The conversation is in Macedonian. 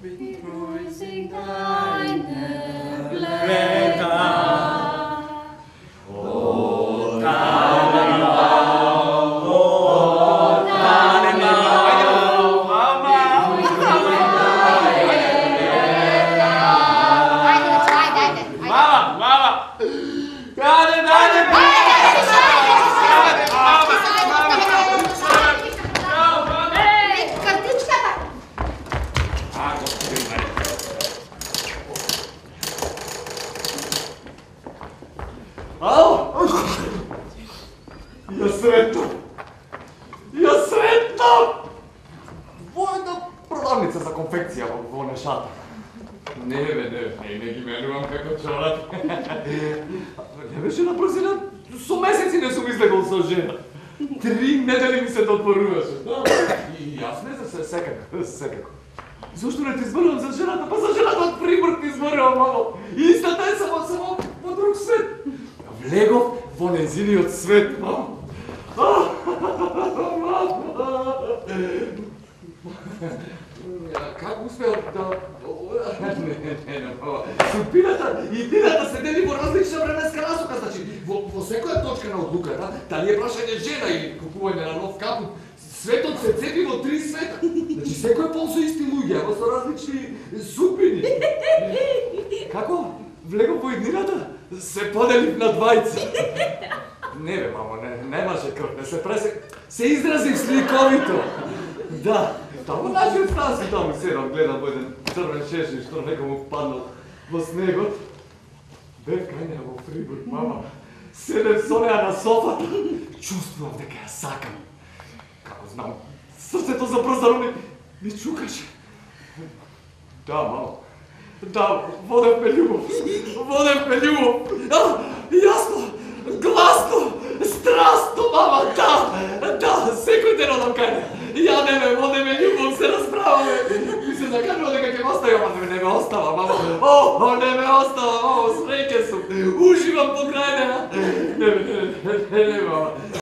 Rejoicing deine Blätter. O Tannenbaum, o Tannenbaum, Mama. Mama, Ja sretno! Vojna prodavnica za konfekcija vo Nešata. Ne gi menувам како чорап. Не беше напросина, со месеци не сум излегол со жена. 3 недели ми се дотпоруваше. И јас не за секако. Зошто не ти изборувам за жената? Па за жената од Приборг ти изборувам, мамо. Истата е само во друг свет. Влегов во незиниот свет, мамо. Како успеа да... Не, судбината и идејата се дели во различна временска насока, значи во секоја точка на одлуката, дали е прашање жена или купување на нов капут, светот се цепи во 3 света. Значи секој пол со исти луѓе, ама со различни судбини. Како влегов во иднината, се поделив на двајца. Не бе, мамо, немаше крв, не се пресек, се изразив сликовито. Да, таму нашиот стан си таму седам, гледам во еден црвен шешин што некому паднал во снегот. Бев кај неа во Фрибург, мама. Седев со неа на софата, чувствувам дека ја сакам. Како знам, срцето запрзано ми чукаше. Да, мамо. Да, водев ме љубов. Јасно, гласно, страстно, мама, да, секој ден одам кај неа. Јадеме, водеме љубов, се расправаме. Ми се закажува дека ќе ме остави, ама не ме остава, мамо. Не ме остава, мамо, среќен сум. Уживам покрај неа. Не, мама.